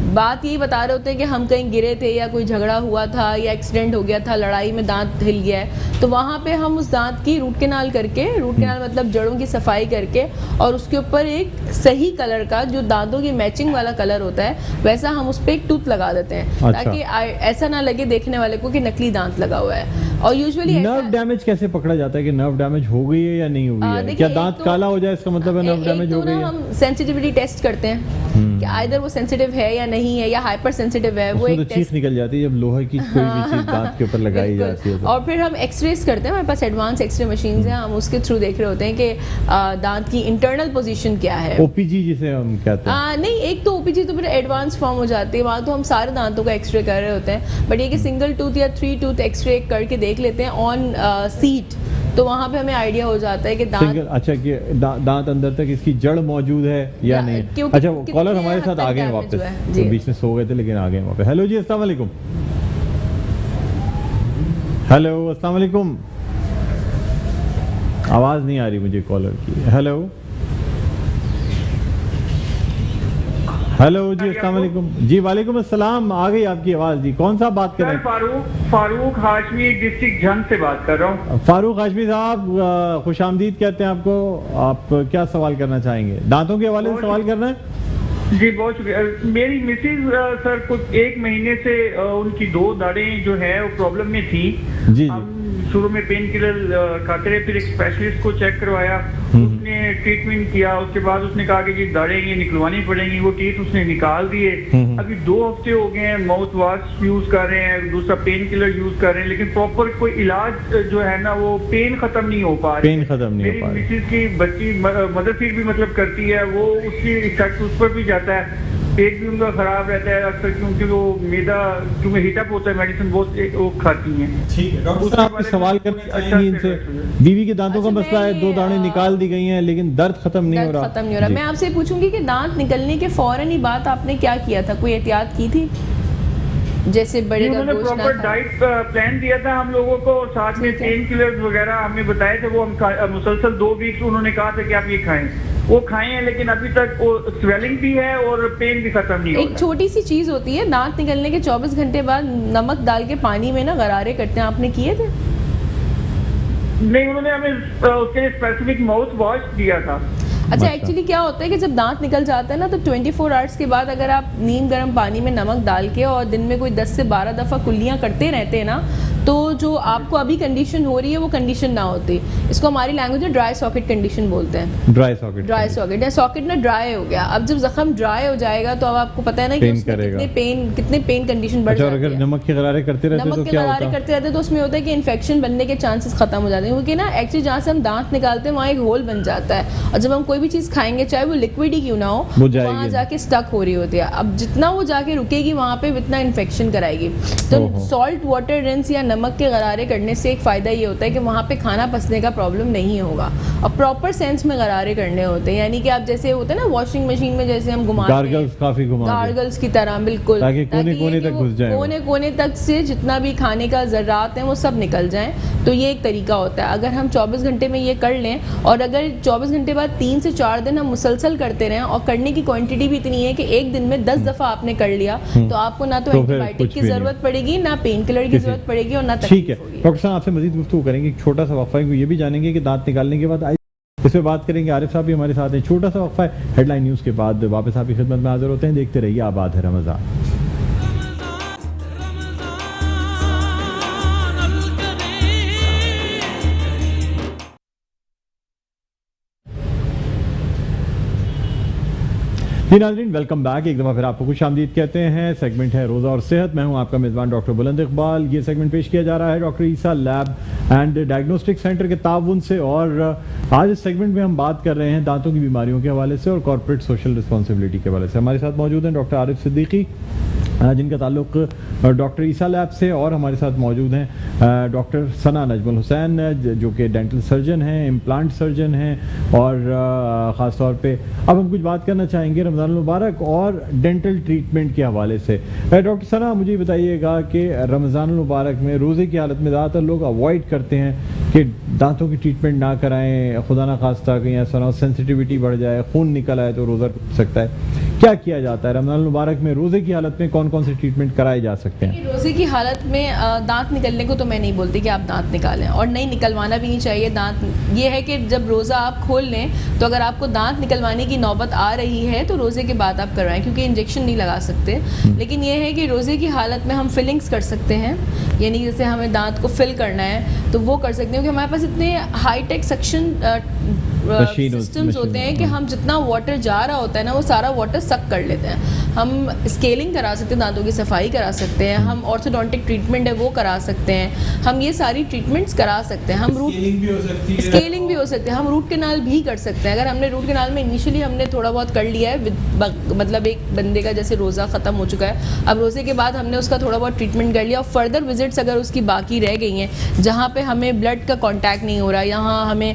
Speaker 3: बात यही बता रहे होते हैं कि हम कहीं गिरे थे या कोई झगड़ा हुआ था या एक्सीडेंट हो गया था, लड़ाई में दांत हिल गया है, तो वहाँ पे हम उस दांत की रूट कैनाल करके, रूट कैनाल मतलब जड़ों की सफाई करके, और उसके ऊपर एक सही कलर का जो दांतों की मैचिंग वाला कलर होता है वैसा हम उस पर एक टूथ लगा देते हैं।
Speaker 1: अच्छा।
Speaker 3: ताकि ऐसा ना लगे देखने वाले को कि नकली दांत लगा हुआ है। और यूजुअली
Speaker 1: नर्व डैमेज कैसे पकड़ा जाता है कि नर्व डैमेज हो गई है या नहीं हुई है?
Speaker 3: देखिए,
Speaker 1: क्या
Speaker 3: एक
Speaker 1: दांत
Speaker 3: तो-
Speaker 1: काला हो जाए इसका मतलब है नर्व डैमेज हो
Speaker 3: तो
Speaker 1: गई
Speaker 3: ना
Speaker 1: है?
Speaker 3: हम सेंसिटिविटी टेस्ट करते हैं कि आइदर वो सेंसिटिव है या नहीं है या हाइपर सेंसिटिव है, वो
Speaker 1: उसमें
Speaker 3: एक
Speaker 1: तो
Speaker 3: टेस्ट
Speaker 1: चीख निकल जाती है जब लोहे की कोई भी चीज दांत के ऊपर लगाई
Speaker 3: बिल्कुल।
Speaker 1: जाती है तो।
Speaker 3: और फिर हम एक्सरेज करते हैं, हमारे पास एडवांस एक्सरे मशीन्स हैं, हम उसके थ्रू देख रहे होते हैं कि दांत की इंटरनल पोजीशन क्या है।
Speaker 1: ओपीजी जिसे हम कहते हैं।
Speaker 3: नहीं, एक तो ओपीजी तो फिर एडवांस फॉर्म हो जाती है, वहाँ तो हम सारे दांतों का एक्सरे कर रहे होते हैं, बट ये कि सिंगल टूथ या 3 टूथ एक्सरे करके देख लेते हैं ऑन सीट, तो वहाँ पे हमें आइडिया हो जाता है कि दांत
Speaker 1: सिंगल, अच्छा कि दांत अंदर तक इसकी जड़ मौजूद है या नहीं?
Speaker 3: क्योंकि
Speaker 1: अच्छा,
Speaker 3: कितने
Speaker 1: कॉलर हमारे
Speaker 3: हद
Speaker 1: साथ
Speaker 3: तक
Speaker 1: आ गए हैं
Speaker 3: damage
Speaker 1: वापस,
Speaker 3: हुआ है,
Speaker 1: तो
Speaker 3: जी।
Speaker 1: बीच में सो गए थे लेकिन आ गए हैं वापस। हेलो जी, अस्सलाम वालेकुम। हेलो, अस्सलाम वालेकुम। आवाज नहीं आ रही मुझे कॉलर की। हेलो हेलो जी, अस्सलाम वालेकुम। जी वालेकुम अस्सलाम, आ गई आपकी आवाज जी। कौन सा बात कर रहे
Speaker 4: सर
Speaker 1: हैं?
Speaker 4: फारूक हाशमी डिस्ट्रिक्ट झंग से बात कर रहा हूँ।
Speaker 1: फारूक हाशमी साहब, खुश आमदीद कहते हैं आपको। आप क्या सवाल करना चाहेंगे? दांतों के हवाले से सवाल करना है?
Speaker 4: जी बहुत शुक्रिया। मेरी मिसेज सर कुछ 1 महीने से उनकी 2 दाढ़ें जो है वो प्रॉब्लम में थी।
Speaker 1: जी जी।
Speaker 4: हम शुरू में पेन किलर खाते रहे, फिर एक स्पेशलिस्ट को चेक करवाया, उसने ट्रीटमेंट किया, उसके बाद उसने कहा कि ये दाढ़ें ये निकलवानी पड़ेंगी, वो टीथ उसने निकाल दिए। अभी 2 हफ्ते हो गए हैं, माउथ वॉश यूज कर रहे हैं, दूसरा पेन किलर यूज कर रहे हैं, लेकिन प्रॉपर कोई इलाज जो है ना वो पेन खत्म नहीं हो पा रही।
Speaker 1: पेन खत्म नहीं हो
Speaker 4: मेरी
Speaker 1: पा रही।
Speaker 4: मिसेज की बच्ची मदर फीड भी मतलब करती है, वो उसकी इफेक्ट उस पर भी जाता है। पेट भी उनका खराब रहता है अक्सर, क्योंकि वो मैदा क्योंकि हीटअप होता है, मेडिसिन बहुत वो खाती हैं।
Speaker 1: ठीक है डॉक्टर साहब, आप सवाल करना चाहेंगी इनसे? बीवी के दांतों का
Speaker 3: अच्छा,
Speaker 1: मसला है, 2 दाने निकाल दी गई हैं लेकिन दर्द खत्म नहीं हो रहा।
Speaker 3: खत्म नहीं हो रहा।
Speaker 1: जी।
Speaker 3: मैं आपसे पूछूंगी कि दांत निकलने के फौरन ही बाद आपने क्या किया था, कोई एहतियात की थी? जैसे बड़े का
Speaker 4: उन्होंने
Speaker 3: गोश्त ना
Speaker 4: प्रॉपर
Speaker 3: खाएं।
Speaker 4: डाइट प्लान दिया था हम लोगों को, और साथ में
Speaker 3: ठीक है।
Speaker 4: पेन किलर्स वगैरह हमने बताए थे, वो हम मुसलसल 2 वीक्स उन्होंने कहा था कि आप ये खाएं, वो खाए हैं, लेकिन अभी तक वो स्वेलिंग भी है और पेन भी खत्म नहीं हो
Speaker 3: एक छोटी सी चीज होती है, दांत निकलने के 24 घंटे बाद नमक डाल के पानी में ना गरारे करते हैं, आपने किए थे?
Speaker 4: नहीं, उन्होंने हमें उसके लिए स्पेसिफिक माउथ वॉश दिया था।
Speaker 3: अच्छा,
Speaker 1: अच्छा।
Speaker 3: एक्चुअली क्या होता है कि जब दांत निकल जाता है ना, तो 24 आवर्स के बाद अगर आप नीम गर्म पानी में नमक डाल के और दिन में कोई 10 से 12 दफ़ा कुल्लियाँ करते रहते हैं ना, तो जो आपको अभी कंडीशन हो रही है वो कंडीशन ना होती। इसको हमारी लैंग्वेज में ड्राई सॉकेट कंडीशन बोलते हैं।
Speaker 1: ड्राई सॉकेट,
Speaker 3: ड्राई सॉकेट या सॉकेट ना ड्राई हो गया। अब जब जख्म ड्राई हो जाएगा तो अब आपको पता है ना कि
Speaker 1: पेन
Speaker 3: उसमें
Speaker 1: करेगा।
Speaker 3: कितने पेन कंडीशन बढ़
Speaker 1: अच्छा, और
Speaker 3: जाती
Speaker 1: अगर
Speaker 3: है।
Speaker 1: नमक के गरारे करते रहते
Speaker 3: नमक
Speaker 1: तो
Speaker 3: के
Speaker 1: क्या
Speaker 3: गरारे
Speaker 1: होता?
Speaker 3: करते रहते तो उसमें होता है कि इन्फेक्शन बनने के चांसेस खत्म हो जाते हैं, क्योंकि ना एक्चुअली जहाँ से हम दांत निकालते हैं वहाँ एक होल बन जाता है, और जब हम कोई भी चीज़ खाएंगे चाहे वो लिक्विड ही क्यों ना हो,
Speaker 1: वो जाएगी
Speaker 3: वहाँ
Speaker 1: नहीं।
Speaker 3: जाके स्टक हो रही होती है। अब जितना वो जाके रुकेगी वहाँ पे उतना इन्फेक्शन कराएगी। तो
Speaker 1: ओहो।
Speaker 3: सॉल्ट वाटर रिंस या नमक के गरारे करने से एक फ़ायदा ये होता है कि वहाँ पे खाना पसने का प्रॉब्लम नहीं होगा, और प्रॉपर सेंस में गरारे करने होते हैं, यानी कि आप जैसे होते हैं ना वॉशिंग मशीन में जैसे हम घुमाते हैं,
Speaker 1: गार्गल्स काफी घुमा दें।
Speaker 3: गार्गल्स की तरह, बिल्कुल,
Speaker 1: ताकि कोने-कोने
Speaker 3: ये कि
Speaker 1: तक
Speaker 3: वो
Speaker 1: घुस जाए वो।
Speaker 3: कोने तक से जितना भी खाने का ज़र्रात है वो सब निकल जाएं। तो ये एक तरीका होता है। अगर हम 24 घंटे में ये कर लें, और अगर 24 घंटे बाद 3 से 4 दिन हम मुसलसल करते रहें, और करने की क्वांटिटी भी इतनी है कि एक दिन में 10 दफ़ा आपने कर लिया, तो आपको ना तो
Speaker 1: तो फिर
Speaker 3: एंटीबायोटिक
Speaker 1: कुछ
Speaker 3: की
Speaker 1: भी नहीं।
Speaker 3: ज़रूरत पड़ेगी, ना पेन किलर की
Speaker 1: किसी-
Speaker 3: ज़रूरत पड़ेगी, और ना
Speaker 1: ठीक है
Speaker 3: तकलीफ होगी।
Speaker 1: डॉक्टर साहब, आपसे मजीद गुफ्तगू करेंगे, एक छोटा सा वक्फा है, ये भी जानेंगे कि दांत निकालने के बाद इस पे बात करेंगे। आरिफ साहब भी हमारे साथ हैं। छोटा सा वक्फा है, हेडलाइन न्यूज़ के बाद वापस आपकी खिदमत में हाजिर होते हैं। देखते रहिए आबाद है रमज़ान। जी नाज़रीन, वेलकम बैक। एक दफ़ा फिर आपको खुश आमदीद कहते हैं। सेगमेंट है रोज़ा और सेहत। मैं हूं आपका मेज़बान डॉक्टर बुलंद इकबाल। ये सेगमेंट पेश किया जा रहा है doctor Isa lab and diagnostic centre के ताउन से, और आज इस सेगमेंट में हम बात कर रहे हैं दांतों की बीमारियों के हवाले से और कॉर्पोरेट सोशल रिस्पॉन्सिबिलिटी के हवाले से। हमारे साथ मौजूद हैं डॉक्टर आरिफ सिद्दीकी, जिनका ताल्लुक डॉक्टर ईसा लैब से, और हमारे साथ मौजूद हैं डॉक्टर सना नजमुल हुसैन, जो कि डेंटल सर्जन हैं, इम्प्लांट सर्जन हैं, और ख़ास तौर पे अब हम कुछ बात करना चाहेंगे रमज़ान मुबारक और डेंटल ट्रीटमेंट के हवाले से। डॉक्टर सना, मुझे बताइएगा कि रमज़ान मुबारक में रोज़े की हालत में ज़्यादातर लोग अवॉइड करते हैं कि दांतों की ट्रीटमेंट ना कराएं, खुदा ना खास्ता कहीं ऐसा ना हो सेंसिटिविटी बढ़ जाए, खून निकल आए तो रोज़ा टूट सकता है। क्या किया जाता है रमज़ान मुबारक में? रोज़े की हालत में कौन कौन से ट्रीटमेंट कराए जा सकते हैं?
Speaker 3: रोज़े की हालत में दांत निकलने को तो मैं नहीं बोलती कि आप दांत निकालें, और नहीं निकलवाना भी नहीं चाहिए दांत। ये है कि जब रोज़ा आप खोल लें तो अगर आपको दांत निकलवाने की नौबत आ रही है तो रोज़े के बाद आप करवाएं, क्योंकि इंजेक्शन नहीं लगा सकते। लेकिन ये है कि रोज़े की हालत में हम फिलिंग्स कर सकते हैं, यानी जैसे हमें दांत को फिल करना है तो वो कर सकते हैं, क्योंकि हमारे पास इतने हाईटेक सक्शन सिस्टम्स होते हैं कि हम जितना वाटर जा रहा होता है ना वो सारा वाटर सक कर लेते हैं। हम स्केलिंग करा सकते हैं, दांतों की सफाई करा सकते हैं, हम ऑर्थोडोंटिक ट्रीटमेंट है वो करा सकते हैं, हम ये सारी ट्रीटमेंट्स करा सकते हैं। हम
Speaker 2: स्केलिंग भी हो सकती है,
Speaker 3: स्केलिंग भी हो सकती है, हम रूट कैनाल भी कर सकते हैं। अगर हमने रूट कैनाल में इनिशियली हमने थोड़ा बहुत कर लिया है, मतलब एक बंदे का जैसे रोज़ा ख़त्म हो चुका है, अब रोज़े के बाद हमने उसका थोड़ा बहुत ट्रीटमेंट कर लिया, और फर्दर विजिट्स अगर उसकी बाकी रह गई हैं जहाँ पे हमें ब्लड का कॉन्टैक्ट नहीं हो रहा, यहाँ हमें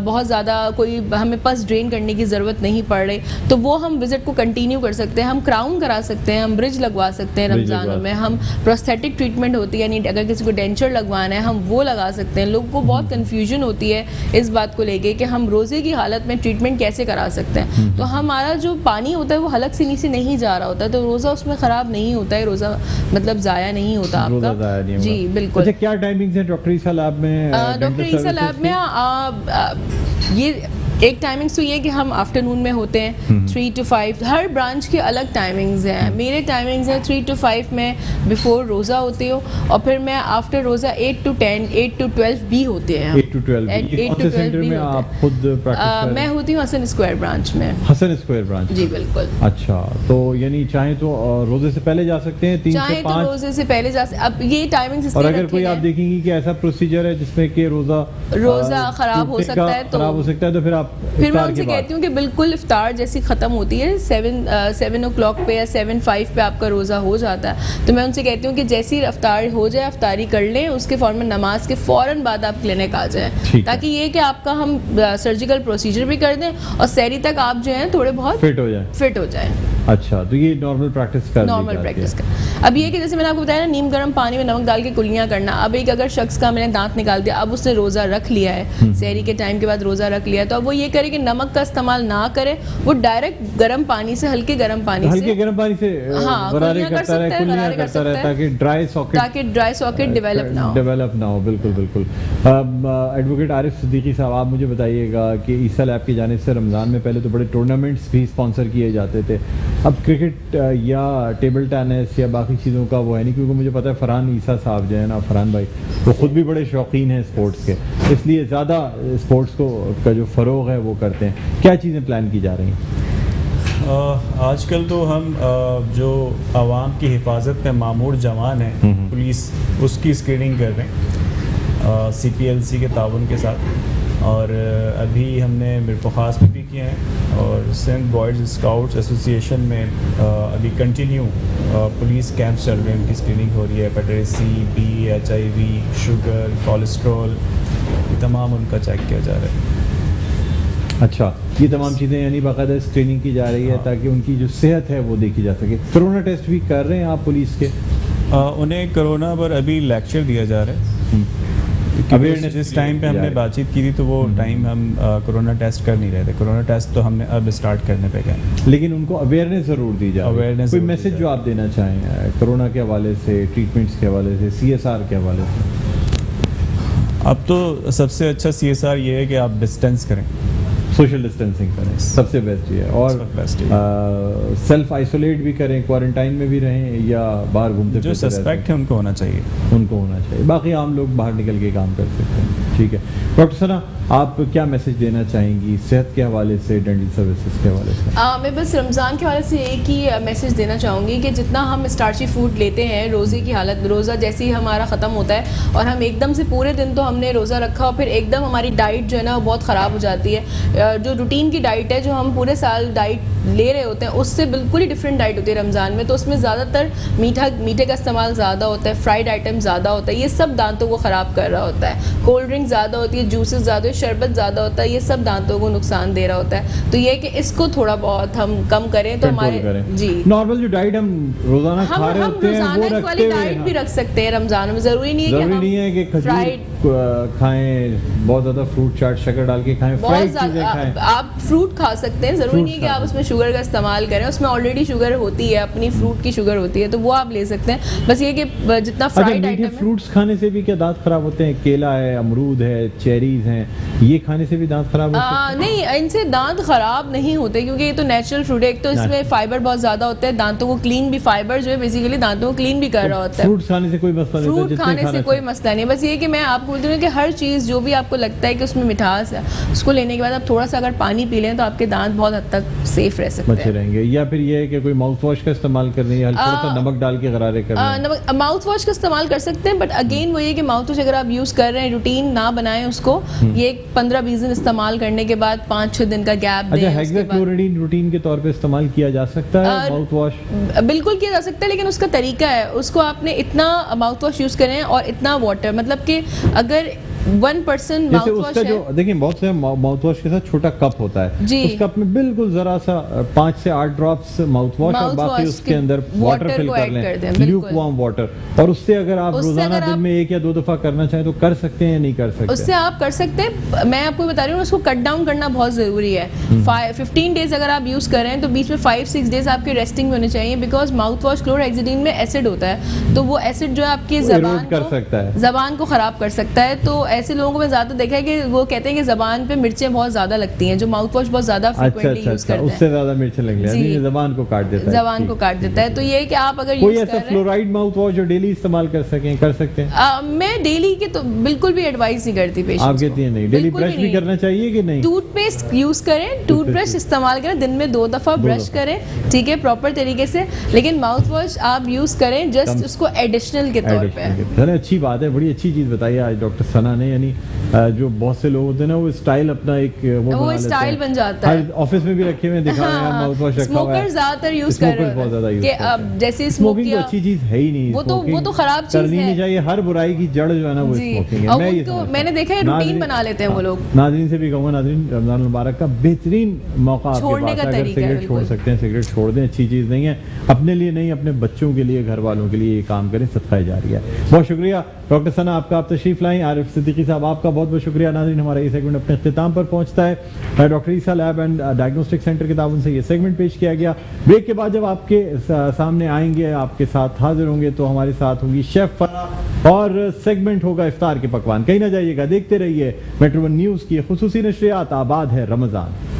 Speaker 3: बहुत ज़्यादा कोई हमें पस ड्रेन करने की ज़रूरत नहीं पड़ रही, तो वो हम विजिट को कंटिन्यू कर सकते हैं। हम क्राउन करा सकते हैं, हम ब्रिज लगवा सकते हैं रमज़ानों में, हम प्रोस्थेटिक ट्रीटमेंट होती है, यानी अगर किसी को डेंचर लगवाना है हम वो लगा सकते हैं। लोगों को बहुत कन्फ्यूजन होती है इस बात को लेके कि हम रोज़े की हालत में ट्रीटमेंट कैसे करा सकते हैं। तो हमारा जो पानी होता है वो हलक से नीचे नहीं जा रहा होता है, तो रोज़ा उसमें ख़राब नहीं होता है, रोज़ा मतलब ज़ाया नहीं होता
Speaker 1: रोज़ा
Speaker 3: आपका।
Speaker 1: ज़ाया नहीं
Speaker 3: जी
Speaker 1: होगा।
Speaker 3: बिल्कुल।
Speaker 1: अच्छा, क्या टाइमिंग्स हैं डॉक्टर ईसा लैब में?
Speaker 3: डॉक्टर ईसा लैब में ये एक टाइमिंग्स तो ये कि हम आफ्टरनून में होते हैं 3 to 5, हर ब्रांच की अलग टाइमिंग्स हैं। मेरे टाइमिंग्स हैं 3 to 5 में बिफोर रोज़ा होती हो, और फिर मैं आफ्टर रोज़ा 8 to 10, 8 to 12 भी होते हैं।
Speaker 1: 8 to 12
Speaker 3: 8
Speaker 1: कौन
Speaker 3: to
Speaker 1: से
Speaker 3: 12
Speaker 1: सेंटर
Speaker 3: भी
Speaker 1: में
Speaker 3: होते
Speaker 1: आप
Speaker 3: हैं।
Speaker 1: खुद प्रैक्टिस कर रहे
Speaker 3: मैं
Speaker 1: हैं?
Speaker 3: होती हूँ हसन स्क्वायर ब्रांच में।
Speaker 1: Hasan square branch.
Speaker 3: जी बिल्कुल।
Speaker 1: अच्छा, तो यानी चाहे तो रोजे से पहले जा सकते हैं 3 से
Speaker 3: चाहे तो
Speaker 1: 5,
Speaker 3: रोज़े से पहले जा सकते। अब ये टाइमिंग्स
Speaker 1: और अगर कोई आप देखेंगी कि ऐसा प्रोसीजर है जिसमें कि रोजा
Speaker 3: रोज़ा ख़राब हो सकता है तो
Speaker 1: खराब हो सकता है, तो फिर आप आप
Speaker 3: फिर मैं
Speaker 1: इफ्तार
Speaker 3: उनसे
Speaker 1: के बाद?
Speaker 3: कहती हूँ कि बिल्कुल इफ्तार जैसी ख़त्म होती है 7 o'clock पे या 7:05 पे आपका रोज़ा हो जाता है, तो मैं उनसे कहती हूँ कि जैसी इफ्तार हो जाए इफ्तारी कर लें, उसके फ़ौरन नमाज के फ़ौरन बाद आप क्लिनिक आ जाएं,
Speaker 1: ठीक है।
Speaker 3: ताकि ये कि आपका हम सर्जिकल प्रोसीजर भी कर दें और सहरी तक आप जो हैं थोड़े बहुत
Speaker 1: फिट हो जाए।
Speaker 3: फिट हो जाएं।
Speaker 1: अच्छा, तो ये नॉर्मल प्रैक्टिस कर ली
Speaker 3: नॉर्मल
Speaker 1: जाती
Speaker 3: प्रैक्टिस
Speaker 1: है।
Speaker 3: का। अब ये कि जैसे मैंने आपको बताया ना, नीम गर्म पानी में नमक डाल के कुल्लियाँ करना। अब एक अगर शख्स का मैंने दांत निकाल दिया, अब उसने रोज़ा रख लिया है, सहरी के टाइम के बाद रोज़ा रख लिया, तो अब वो ये करे कि नमक का इस्तेमाल ना करे, वो डायरेक्ट गर्म पानी से, हल्के गर्म पानी
Speaker 1: हल्के
Speaker 3: से,
Speaker 1: गर्म पानी से
Speaker 3: हाँ,
Speaker 1: गरारे
Speaker 3: कुल्लियाँ कर
Speaker 1: करता रहे,
Speaker 3: सकता है,
Speaker 1: कुल्लियाँ
Speaker 3: गरारे कर
Speaker 1: करता रहे,
Speaker 3: सकता है,
Speaker 1: ताकि ड्राई सॉकेट
Speaker 3: डेवलप ना हो।
Speaker 1: डेवलप ना हो। बिल्कुल बिल्कुल। एडवोकेट आरिफ सिद्दीकी साहब, आप मुझे बताइएगा कि ईसा लैब की जानिब से रमज़ान में पहले तो बड़े टूर्नामेंट्स भी स्पॉन्सर किए जाते थे, अब क्रिकेट या टेबल टेनिस या बाकी चीज़ों का वो है नहीं, क्योंकि मुझे पता है फरहान ईसा साहब जो है ना, फरहान भाई, वो ख़ुद भी बड़े शौकीन हैं स्पोर्ट्स के, इसलिए ज़्यादा स्पोर्ट्स को का जो फ़रोग है वो करते हैं। क्या चीज़ें प्लान की जा रही हैं?
Speaker 2: आजकल तो हम जो आवाम की हिफाजत में मामूर जवान हैं, पुलिस, उसकी स्क्रीनिंग कर रहे हैं CPLC के ताउन के साथ, और अभी हमने मिरपुखास में भी किए हैं, और सिंध बॉयज़ स्काउट्स एसोसिएशन में अभी कंटिन्यू पुलिस कैंप चल रहे हैं, उनकी स्क्रीनिंग हो रही है। Hepatitis C, B, HIV, sugar, cholesterol, ये तमाम उनका चेक किया जा रहा है।
Speaker 1: अच्छा, ये तमाम चीज़ें यानी बाकायदा स्क्रीनिंग की जा रही है, ताकि उनकी जो सेहत है वो देखी जा सके। कोरोना टेस्ट भी कर रहे हैं आप पुलिस के?
Speaker 2: उन्हें कोरोना पर अभी लेक्चर दिया जा रहा है।
Speaker 1: Awareness
Speaker 2: जिस टाइम पे हमने
Speaker 1: दिया है।
Speaker 2: बातचीत की थी, तो वो टाइम हम कोरोना टेस्ट कर नहीं रहे थे। कोरोना टेस्ट तो हमने अब स्टार्ट करने पे गए,
Speaker 1: लेकिन उनको अवेयरनेस ज़रूर दी जाए।
Speaker 2: Awareness
Speaker 1: कोई
Speaker 2: ज़रूर दी
Speaker 1: मैसेज
Speaker 2: जाए।
Speaker 1: जो आप देना चाहें कोरोना के हवाले से, ट्रीटमेंट्स के हवाले से, CSR के हवाले से?
Speaker 2: अब तो सबसे अच्छा CSR ये है कि आप डिस्टेंस करें,
Speaker 1: सोशल डिस्टेंसिंग करें, सबसे बेस्ट ये है। और
Speaker 2: सबसे best ये
Speaker 1: सेल्फ आइसोलेट भी करें, क्वारंटाइन में भी रहें, या बाहर घूमते
Speaker 2: जो
Speaker 1: फिरते
Speaker 2: सस्पेक्ट
Speaker 1: रहते
Speaker 2: है उनको होना चाहिए।
Speaker 1: हैं, उनको होना चाहिए। बाकी आम लोग बाहर निकल के काम कर सकते हैं। ठीक है डॉक्टर सना, आप क्या मैसेज देना चाहेंगी सेहत के हवाले से, डेंटल सर्विसेज के हवाले से?
Speaker 3: मैं बस रमज़ान के हवाले से एक ही मैसेज देना चाहूँगी कि जितना हम स्टार्ची फूड लेते हैं, रोज़े की हालत, रोज़ा जैसे ही हमारा ख़त्म होता है और हम एकदम से पूरे दिन तो हमने रोज़ा रखा और फिर एकदम हमारी डाइट जो है ना वो बहुत ख़राब हो जाती है। जो रूटीन की डाइट है, जो हम पूरे साल डाइट ले रहे होते हैं, उससे बिल्कुल ही डिफरेंट डाइट होती है रमज़ान में। तो उसमें ज़्यादातर मीठे का इस्तेमाल ज़्यादा होता है, फ्राइड आइटम ज़्यादा होता है, ये सब दांतों को ख़राब कर रहा होता है। कोल्ड ड्रिंक ज़्यादा होती है, जूसेस ज़्यादा, शरबत ज़्यादा होता है, ये सब दांतों को नुकसान दे रहा होता है। तो ये है कि इसको थोड़ा बहुत हम कम करें तो
Speaker 1: कंट्रोल
Speaker 3: हमारे
Speaker 1: करें।
Speaker 3: जी
Speaker 1: नॉर्मल जो डाइट हम रोजाना खा रहे
Speaker 3: हम
Speaker 1: होते हैं
Speaker 3: रोज़ाना
Speaker 1: वो
Speaker 3: एक वाली
Speaker 1: रखते हुए,
Speaker 3: डाइट भी रख सकते हैं रमज़ान में। ज़रूरी नहीं है कि
Speaker 1: जरूरी
Speaker 3: हम
Speaker 1: नहीं है कि खजूर
Speaker 3: फ्राइड
Speaker 1: खाएं, बहुत ज़्यादा फ्रूट चाट शक्कर डाल के खाएं,
Speaker 3: बहुत
Speaker 1: फ्राइड चीज़ें
Speaker 3: ज़्यादा
Speaker 1: खाएं।
Speaker 3: आप फ्रूट खा सकते हैं, ज़रूरी
Speaker 1: Fruit
Speaker 3: नहीं है कि
Speaker 1: खा
Speaker 3: आप
Speaker 1: सकते
Speaker 3: उसमें शुगर का इस्तेमाल करें, उसमें ऑलरेडी शुगर होती है, अपनी फ्रूट की शुगर होती है, तो वो आप ले सकते हैं। बस ये कि जितना
Speaker 1: अच्छा,
Speaker 3: फ्राइड
Speaker 1: मीठे
Speaker 3: आइटम है,
Speaker 1: फ्रूट्स खाने से भी क्या दांत खराब होते हैं? केला है, अमरूद है, चेरीज हैं, ये खाने से भी दांत खराब होते हैं?
Speaker 3: नहीं, इनसे दांत खराब नहीं होते क्योंकि ये तो नेचुरल फ्रूट है। एक तो इसमें फाइबर बहुत ज़्यादा होता है, दांतों को क्लीन भी, फाइबर जो है बेसिकली दांतों को क्लीन भी कर रहा होता है।
Speaker 1: फ्रूट्स खाने से कोई मसला नहीं होता,
Speaker 3: फ्रूट
Speaker 1: जितने
Speaker 3: खाने से
Speaker 1: खाना
Speaker 3: कोई
Speaker 1: चाहिए।
Speaker 3: मसला नहीं। बस ये कि मैं आपको बोलती हूँ कि हर चीज़ जो भी आपको लगता है कि उसमें मिठास है, उसको लेने के बाद आप थोड़ा सा अगर पानी पी लें तो आपके दांत बहुत हद तक सेफ रह सकते
Speaker 1: बचे
Speaker 3: हैं।
Speaker 1: रहेंगे। या फिर ये है कि कोई माउथ वॉश का इस्तेमाल करनी है, हल्का सा नमक डाल के गरारे करना है।
Speaker 3: माउथ वॉश का इस्तेमाल कर सकते हैं, बट अगेन वो ये कि माउथ वॉश अगर आप यूज़ कर रहे हैं, रूटीन ना बनाएं उसको। ये 15-20 दिन इस्तेमाल करने के बाद 5-6 दिन का गैप
Speaker 1: अच्छा,
Speaker 3: दें। उसके बाद
Speaker 1: हेक्साक्लोराइड रूटीन के तौर पे इस्तेमाल किया जा सकता है माउथ वॉश?
Speaker 3: बिल्कुल किया जा सकता है, लेकिन उसका तरीका है। उसको आपने इतना माउथ वॉश यूज़ करें और इतना वाटर, मतलब कि अगर 1%
Speaker 1: जैसे
Speaker 3: माउथ वॉश
Speaker 1: उसका जो
Speaker 3: है,
Speaker 1: देखिए बहुत से माउथ वॉश के साथ छोटा कप होता है
Speaker 3: जी।
Speaker 1: उस कप में बिल्कुल जरा सा 5 से 8 ड्रॉप्स माउथ वॉश और
Speaker 3: Mouth
Speaker 1: बाकी
Speaker 3: wash
Speaker 1: उसके
Speaker 3: के
Speaker 1: अंदर
Speaker 3: water
Speaker 1: वाटर फिल
Speaker 3: को
Speaker 1: कर
Speaker 3: add
Speaker 1: लें,
Speaker 3: कर दें, बिल्कुल।
Speaker 1: ल्यूक वार्म वाटर, और उससे अगर आप
Speaker 3: उससे
Speaker 1: रोजाना
Speaker 3: अगर
Speaker 1: दिन
Speaker 3: आप-
Speaker 1: में 1 या 2 दफा करना चाहें तो कर सकते हैं या नहीं कर सकते?
Speaker 3: उससे आप कर सकते हैं। मैं आपको बता रही हूँ, उसको कट डाउन करना बहुत ज़रूरी है। 15 डेज अगर आप यूज़ कर रहे हैं तो बीच में 5-6 डेज आपके रेस्टिंग में होने चाहिए, बिकॉज माउथ वॉश क्लोरहेक्सिडिन में एसिड होता है, तो वो एसिड जो है आपकी
Speaker 1: वो
Speaker 3: ज़बान
Speaker 1: erode कर सकता है।
Speaker 3: ज़बान को ख़राब कर सकता है। तो ऐसे लोगों को मैं ज़्यादा देखा है कि वो कहते हैं कि ज़बान पे मिर्चें बहुत ज़्यादा लगती हैं, जो माउथ वॉश बहुत ज़्यादा
Speaker 1: अच्छा
Speaker 3: फ्रिक्वेंटली
Speaker 1: अच्छा
Speaker 3: यूज़
Speaker 1: अच्छा,
Speaker 3: करते
Speaker 1: उससे
Speaker 3: हैं,
Speaker 1: ज्यादा मिर्च लग
Speaker 3: जी।
Speaker 1: जाए, जबान को काट देता है।
Speaker 3: ज़बान को काट देता है। तो ये है कि आप अगर
Speaker 1: कोई
Speaker 3: यूज़
Speaker 1: ऐसा
Speaker 3: कर रहे हैं,
Speaker 1: फ्लोराइड माउथ वॉश जो डेली इस्तेमाल कर सकें, कर सकते हैं?
Speaker 3: मैं डेली के तो बिल्कुल भी एडवाइस नहीं करती पेशेंट्स
Speaker 1: आप कहती हैं नहीं, डेली ब्रश भी करना चाहिए कि नहीं?
Speaker 3: टूथपेस्ट यूज़ करें, टूथब्रश इस्तेमाल करें, दिन में 2 दफ़ा ब्रश करें, ठीक है, प्रॉपर तरीके से। लेकिन माउथ वॉश आप यूज़ करें जस्ट उसको एडिशनल के तौर पे।
Speaker 1: चले, अच्छी बात है, बड़ी अच्छी चीज़ बताई आज डॉक्टर सना ने है, यानी जो बहुत से लोग होते हैं ना वो स्टाइल अपना एक वो बना लेते
Speaker 3: स्टाइल
Speaker 1: हैं।
Speaker 3: बन जाता है।
Speaker 1: हर ऑफिस में भी रखे हुए दिखा रहे हैं, माउथ वॉश रखा हुआ है।
Speaker 3: स्मोकर्स ज्यादातर यूज कर रहे
Speaker 1: बहुत ज्यादा
Speaker 3: हैं
Speaker 1: यूज
Speaker 3: कि
Speaker 1: करते हैं।
Speaker 3: अब जैसे स्मोक
Speaker 1: स्मोकिंग तो
Speaker 3: किया
Speaker 1: अच्छी चीज है ही नहीं,
Speaker 3: वो तो
Speaker 1: स्मोकिंग
Speaker 3: खराब चीज
Speaker 1: करनी
Speaker 3: है।
Speaker 1: नहीं चाहिए। हर बुराई की जड़ जो है ना वो
Speaker 3: जी,
Speaker 1: स्मोकिंग है।
Speaker 3: और
Speaker 1: मैं ये
Speaker 3: उनको
Speaker 1: समझता
Speaker 3: मैंने
Speaker 1: हूं।
Speaker 3: देखा है रूटीन
Speaker 1: नाज़रीन-
Speaker 3: बना लेते हैं वो लोग।
Speaker 1: नाज़रीन से भी कहूँगा, नाज़रीन रमजान मुबारक का बेहतरीन मौका आपके
Speaker 3: छोड़ने
Speaker 1: पास
Speaker 3: का
Speaker 1: है। अगर
Speaker 3: तरीका है,
Speaker 1: सिगरेट छोड़
Speaker 3: बिल्कुल।
Speaker 1: सकते हैं सिगरेट छोड़ दें, अच्छी चीज़ नहीं है। अपने लिए नहीं, अपने बच्चों के लिए, घर वालों के लिए ये काम करें, सदका जारिया है। बहुत शुक्रिया डॉक्टर सना, आपका आप तशरीफ लाएं। आरिफ सिद्दीकी साहब, आपका बहुत बहुत शुक्रिया। नाज़रीन, हमारा ये सेगमेंट अपने इख्तिताम पर पहुंचता है। Doctor Isa lab and diagnostic centre के ताउन से ये सेगमेंट पेश किया गया। ब्रेक के बाद जब आपके सामने आएंगे, आपके साथ हाजिर होंगे, तो हमारे साथ होगी शेफ फरा और सेगमेंट होगा इफ्तार के पकवान। कहीं ना जाइएगा, देखते रहिए मेट्रो वन न्यूज़ की खुसूसी नशरियात। आबाद है रमज़ान।